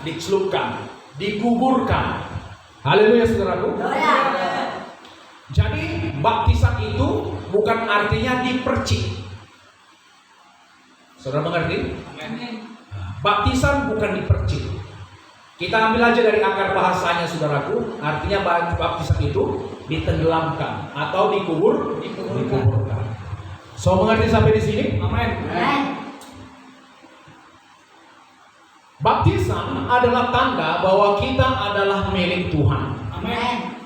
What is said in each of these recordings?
dicelupkan, dikuburkan. Haleluya saudaraku. Jadi baptisan itu bukan artinya dipercik. Saudara mengerti? Baptisan bukan dipercik. Kita ambil aja dari akar bahasanya saudaraku. Artinya baptisan itu ditenggelamkan atau dikuburkan. So mengerti sampai di sini? Amin. Baptisan adalah tanda bahwa kita adalah milik Tuhan. Amin.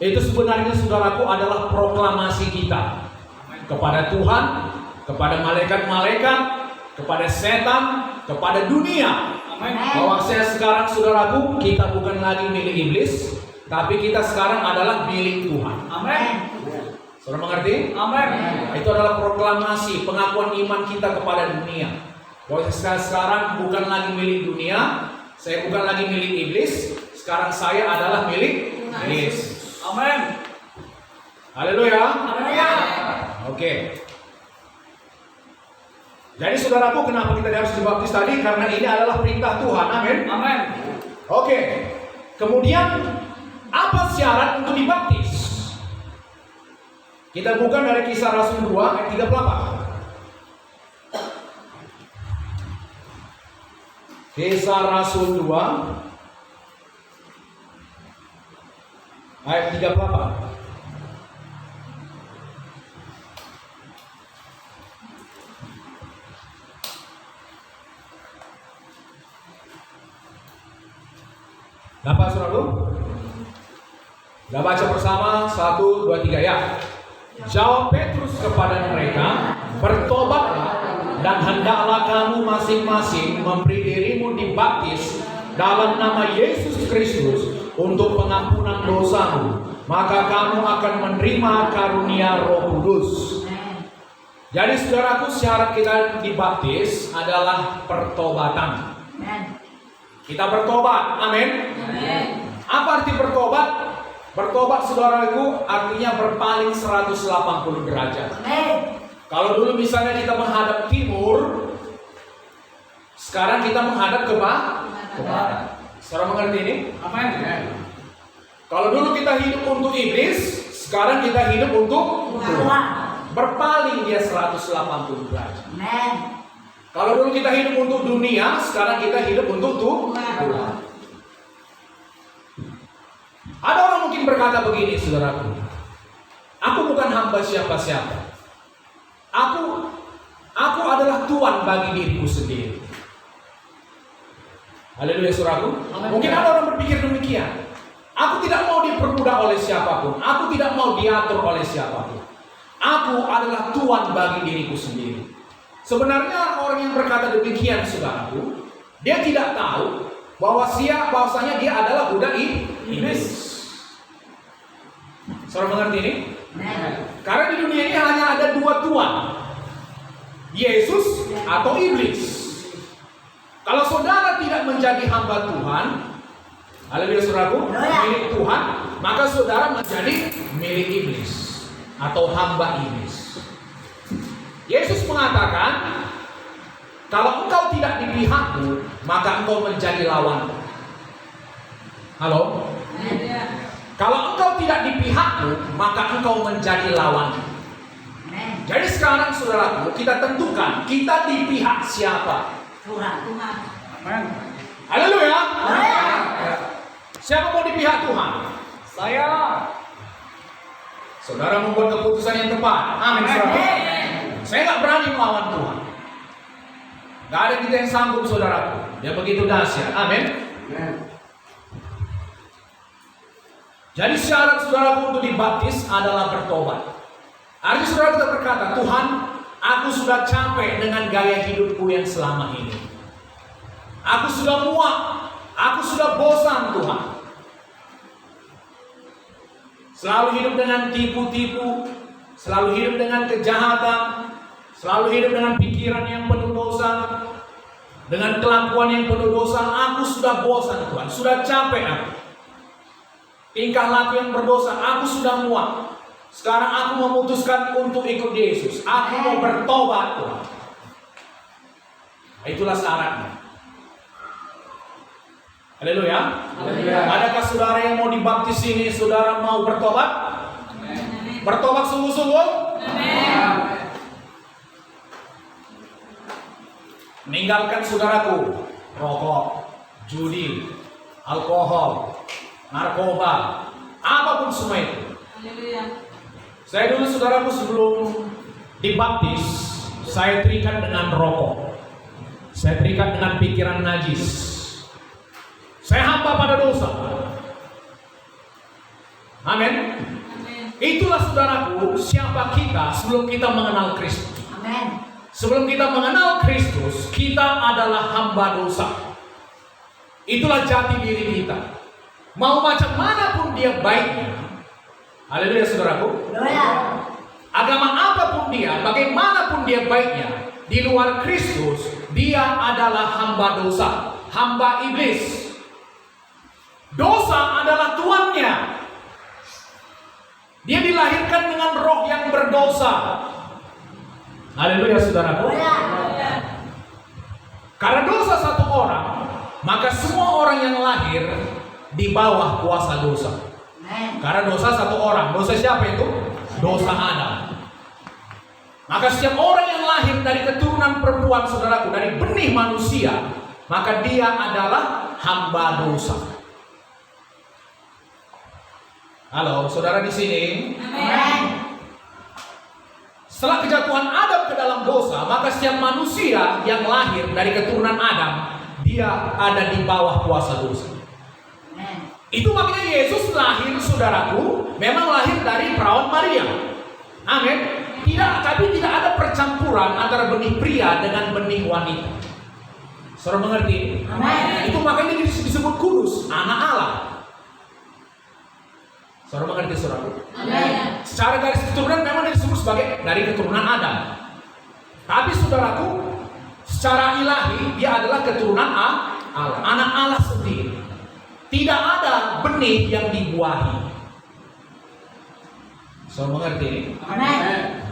Itu sebenarnya saudaraku adalah proklamasi kita kepada Tuhan, kepada malaikat-malaikat, kepada setan, kepada dunia. Amin. Bahwa saya sekarang saudaraku, kita bukan lagi milik iblis, tapi kita sekarang adalah milik Tuhan. Amin. Saudara mengerti? Amin. Itu adalah proklamasi, pengakuan iman kita kepada dunia. Bahwa saya sekarang bukan lagi milik dunia, saya bukan lagi milik iblis, sekarang saya adalah milik Yesus. Amin. Haleluya. Haleluya. Oke. Jadi saudaraku, kenapa kita harus dibaptis tadi? Karena ini adalah perintah Tuhan. Amin. Amin. Oke. Kemudian apa syarat untuk dibaptis? Kita buka dari Kisah Rasul 2 ayat 38. Kisah Rasul 2 ayat 38. Dapat saudaraku? Kita baca bersama 1, 2, 3 ya. Jawab Petrus kepada mereka, bertobatlah dan hendaklah kamu masing-masing memberi dirimu dibaptis dalam nama Yesus Kristus untuk pengampunan dosamu, maka kamu akan menerima karunia Roh Kudus. Jadi saudaraku, syarat kita dibaptis adalah pertobatan. Kita bertobat, amin. Apa arti bertobat? Bertobat saudaraku artinya berpaling 180 derajat. Kalau dulu misalnya kita menghadap timur, sekarang kita menghadap ke barat. Saudara mengerti ini? Amin. Kalau dulu kita hidup untuk iblis, sekarang kita hidup untuk Tuhan. Berpaling dia 180 derajat. Kalau dulu kita hidup untuk dunia, sekarang kita hidup untuk Tuhan. Ada orang mungkin berkata begini, saudaraku, aku bukan hamba siapa-siapa. Aku adalah Tuhan bagi diriku sendiri. Haleluya saudaraku. Mungkin ada orang berpikir demikian. Aku tidak mau diperbudak oleh siapapun. Aku tidak mau diatur oleh siapapun. Aku adalah Tuhan bagi diriku sendiri. Sebenarnya orang yang berkata demikian saudaraku, dia tidak tahu bahwasanya dia adalah budak iblis. Saudara mengerti ini? Karena di dunia ini hanya ada dua Tuhan, Yesus atau iblis. Kalau saudara tidak menjadi hamba Tuhan, haleluya saudaraku, milik Tuhan, maka saudara menjadi milik iblis atau hamba iblis. Yesus mengatakan, kalau engkau tidak di pihakku, maka engkau menjadi lawanku. Halo? Kalau engkau tidak di pihakku, maka engkau menjadi lawanku. Jadi sekarang saudaraku, kita tentukan kita di pihak siapa? Tuhan. Amin. Haleluya. Siapa mau di pihak Tuhan? Saya. Saudara membuat keputusan yang tepat. Amin. Saudara. Saya nggak berani melawan Tuhan. Gak ada kita yang sanggup, saudaraku. Dia begitu dahsyat. Amin. Jadi syarat saudaraku untuk dibaptis adalah bertobat. Artinya saudara kita berkata, Tuhan, aku sudah capek dengan gaya hidupku yang selama ini. Aku sudah muak, aku sudah bosan, Tuhan. Selalu hidup dengan tipu-tipu, selalu hidup dengan kejahatan, selalu hidup dengan pikiran yang penuh dosa, dengan kelakuan yang penuh dosa. Aku sudah bosan, Tuhan, sudah capek aku. Tingkah laku yang berdosa, aku sudah muak. Sekarang aku memutuskan untuk ikut Yesus. Aku mau bertobat, Tuhan. Nah, itulah syaratnya. Haleluya. Adakah saudara yang mau dibaptis ini, saudara mau bertobat? Amen. Bertobat sungguh-sungguh? Meninggalkan saudaraku rokok, judi, alkohol, narkoba, apapun semua itu. Saya dulu saudaraku sebelum dibaptis, saya terikat dengan rokok, saya terikat dengan pikiran najis. Saya hamba pada dosa. Amin. Itulah saudaraku siapa kita sebelum kita mengenal Kristus. Amin. Sebelum kita mengenal Kristus, kita adalah hamba dosa. Itulah jati diri kita. Mau macam manapun dia baiknya. Haleluya saudaraku. Agama apapun dia, bagaimanapun dia baiknya, di luar Kristus, dia adalah hamba dosa, hamba iblis. Dosa adalah tuannya. Dia dilahirkan dengan roh yang berdosa. Haleluya saudaraku. Karena dosa satu orang, maka semua orang yang lahir di bawah kuasa dosa. Karena dosa satu orang. Dosa siapa itu? Dosa Adam. Maka setiap orang yang lahir dari keturunan perempuan, saudaraku, dari benih manusia, maka dia adalah hamba dosa. Halo, saudara di sini. Amen. Setelah kejatuhan Adam ke dalam dosa, maka setiap manusia yang lahir dari keturunan Adam, dia ada di bawah kuasa dosa. Amen. Itu makanya Yesus lahir, saudaraku, memang lahir dari perawan Maria. Amin. Tapi tidak ada percampuran antara benih pria dengan benih wanita. Saudara mengerti? Amen. Itu makanya disebut kudus, anak Allah. Saudara mengerti, saudaraku? Amen. Secara garis keturunan memang disebut sebagai dari keturunan Adam. Tapi saudaraku, secara ilahi dia adalah keturunan Allah, anak Allah sendiri. Tidak ada benih yang dibuahi. Saudara mengerti? Amen.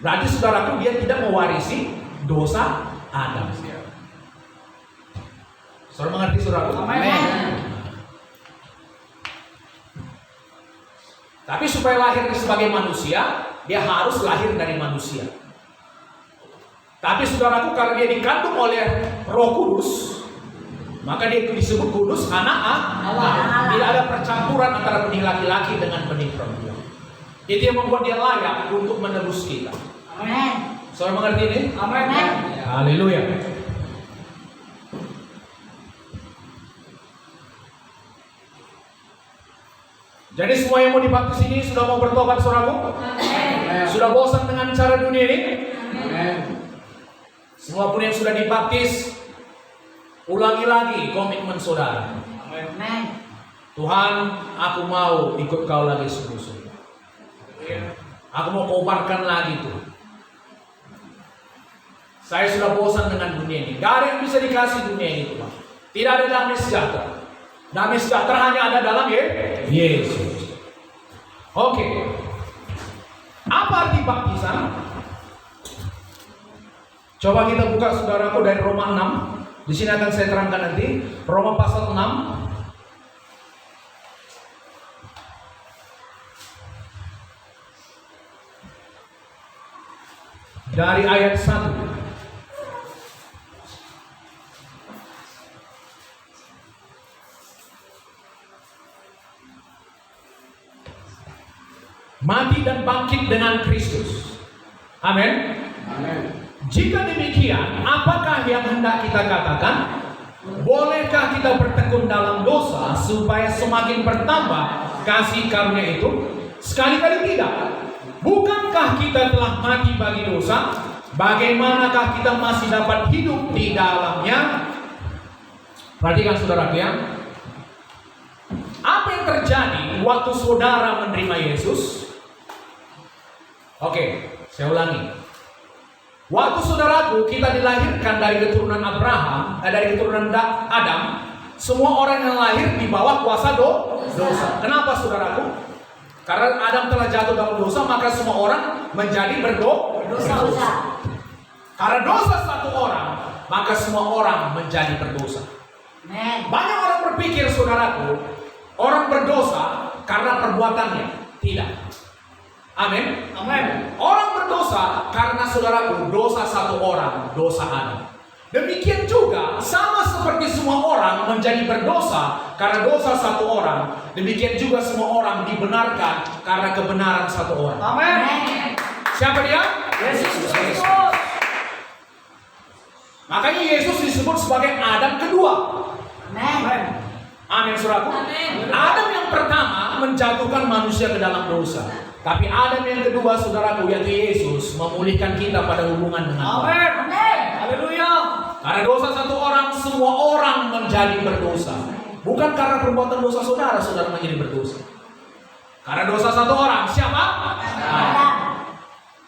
Berarti saudaraku dia tidak mewarisi dosa Adam. Saudara mengerti, saudaraku? Amen. Tapi supaya lahir sebagai manusia, dia harus lahir dari manusia. Tapi saudaraku, karena dia dikandung oleh Roh Kudus, maka dia disebut kudus, anak Allah. Tidak ada percampuran antara benih laki-laki dengan benih perempuan. Itu yang membuat dia layak untuk menebus kita. Amin. Saudara mengerti ini? Amin. Haleluya. Jadi semua yang mau dibaptis ini sudah mau bertobat, saudaraku? Amin. Sudah bosan dengan cara dunia ini? Amin. Semua pun yang sudah dibaptis, ulangi lagi komitmen saudara. Amin. Tuhan, aku mau ikut kau lagi sungguh-sungguh. Aku mau kobarkan lagi Tuhan. Saya sudah bosan dengan dunia ini. Gak ada yang bisa dikasih dunia ini Tuhan. Tidak ada damai sejahtera. Damai sejahtera hanya ada dalam Yesus. Oke. Apa arti baptisan? Coba kita buka saudaraku dari Roma 6. Di sini akan saya terangkan nanti. Roma pasal 6. Dari ayat 1. Mati dan bangkit dengan Kristus. Amin. Jika demikian, apakah yang hendak kita katakan? Bolehkah kita bertekun dalam dosa supaya semakin bertambah kasih karunia itu? Sekali-kali tidak. Bukankah kita telah mati bagi dosa? Bagaimanakah kita masih dapat hidup di dalamnya? Perhatikan saudara ya. Apa yang terjadi waktu saudara menerima Yesus? Oke, saya ulangi. Waktu saudaraku kita dilahirkan dari keturunan Abraham, dari keturunan Adam, semua orang yang lahir di bawah kuasa dosa. Kenapa saudaraku? Karena Adam telah jatuh dalam dosa, maka semua orang menjadi berdosa. Karena dosa satu orang, maka semua orang menjadi berdosa. Banyak orang berpikir saudaraku, orang berdosa karena perbuatannya. Tidak. Amin. Amin. Orang berdosa karena saudaraku dosa satu orang, dosa Adam. Demikian juga sama seperti semua orang menjadi berdosa karena dosa satu orang, demikian juga semua orang dibenarkan karena kebenaran satu orang. Amin. Siapa dia? Yesus Kristus. Makanya Yesus disebut sebagai Adam kedua. Amin. Amin, saudaraku. Adam yang pertama menjatuhkan manusia ke dalam dosa. Tapi Adam yang kedua, saudaraku, yaitu Yesus, memulihkan kita pada hubungan dengan Allah. Amin. Haleluya. Karena dosa satu orang, semua orang menjadi berdosa. Bukan karena perbuatan dosa saudara, saudara menjadi berdosa. Karena dosa satu orang, siapa? Adam.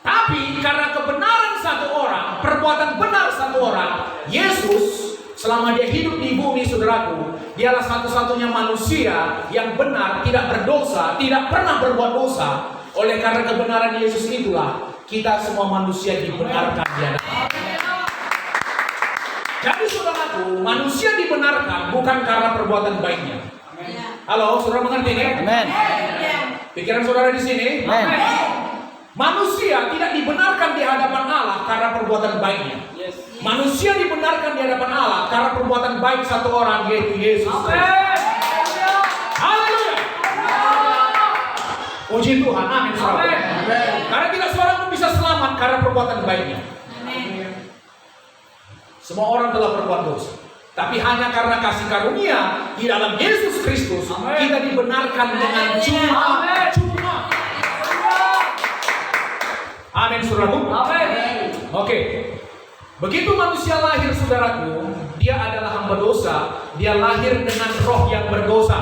Tapi karena kebenaran satu orang, perbuatan benar satu orang, Yesus, selama dia hidup di bumi, saudaraku, dialah satu-satunya manusia yang benar, tidak berdosa, tidak pernah berbuat dosa. Oleh karena kebenaran Yesus itulah kita semua manusia dibenarkan di hadapan. Jadi saudaraku, manusia dibenarkan bukan karena perbuatan baiknya. Halo, saudara mengerti ini? Amin. Pikiran saudara di sini? Amin. Manusia tidak dibenarkan di hadapan Allah karena perbuatan baiknya. Manusia dibenarkan di hadapan Allah karena perbuatan baik satu orang, yaitu Yesus. Amin. Haleluya. Puji Tuhan, amin. Karena tidak seorang pun bisa selamat karena perbuatan baiknya. Amin. Semua orang telah berbuat dosa, tapi hanya karena kasih karunia di dalam Yesus Kristus, kita dibenarkan dengan cuma. Amin, saudaraku. Amin. Oke. Begitu manusia lahir, saudaraku, dia adalah hamba dosa. Dia lahir dengan roh yang berdosa.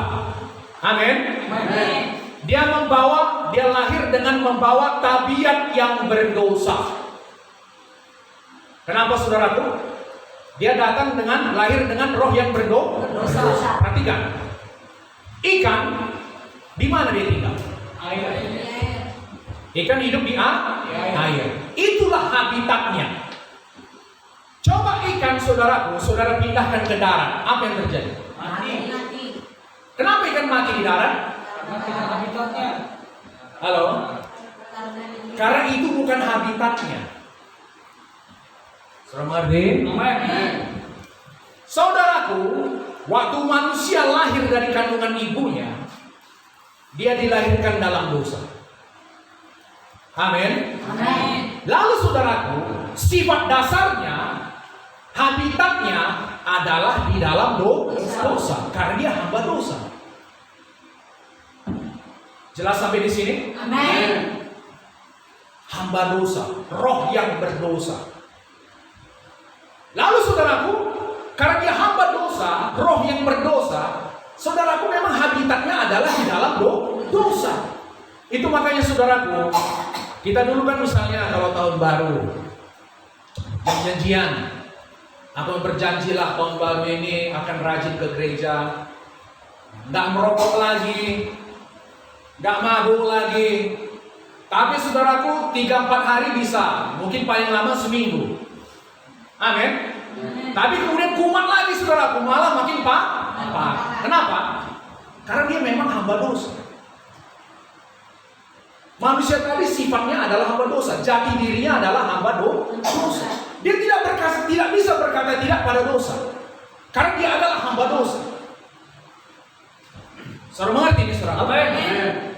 Amin. Amin. Dia lahir dengan membawa tabiat yang berdosa. Kenapa, saudaraku? Dia datang lahir dengan roh yang berdosa. Perhatikan. Ikan, di mana dia tinggal? Air. Ikan hidup di air. Itulah habitatnya. Coba ikan, saudaraku, saudara pindahkan ke darat, apa yang terjadi? Mati. Kenapa ikan mati di darat? Karena habitatnya. Halo? Karena itu bukan habitatnya. Saudara mengerti? Saudaraku, waktu manusia lahir dari kandungan ibunya, dia dilahirkan dalam dosa. Amin. Lalu saudaraku, sifat dasarnya, habitatnya adalah di dalam dosa. Karena dia hamba dosa. Jelas sampai di sini? Amin. Hamba dosa, roh yang berdosa. Lalu saudaraku, karena dia hamba dosa, roh yang berdosa, saudaraku memang habitatnya adalah di dalam dosa. Itu makanya saudaraku, kita dulu kan misalnya kalau tahun baru, perjanjian, aku berjanjilah tahun baru ini akan rajin ke gereja, nggak merokok lagi, nggak mabuk lagi. Tapi saudaraku 3-4 hari bisa, mungkin paling lama seminggu. Amin. Tapi kemudian kumat lagi saudaraku, malah makin parah. Kenapa? Karena dia memang hamba dosa. Manusia tadi sifatnya adalah hamba dosa, jati dirinya adalah hamba dosa. Dia tidak bisa berkata tidak pada dosa, karena dia adalah hamba dosa. Saudara mengerti ini, saudara? Amin.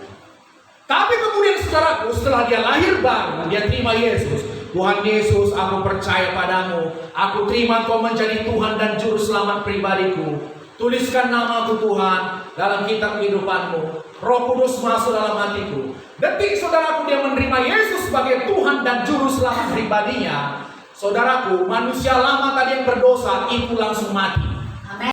Tapi kemudian saudaraku, setelah dia lahir baru, dia terima Yesus, Tuhan Yesus, aku percaya padamu. Aku terima Kau menjadi Tuhan dan Juru Selamat pribadiku. Tuliskan namaku Tuhan dalam kitab kehidupan-Mu. Roh Kudus masuk dalam hatiku. Detik saudaraku dia menerima Yesus sebagai Tuhan dan Juru Selamat pribadinya, saudaraku, manusia lama tadi yang berdosa itu langsung mati.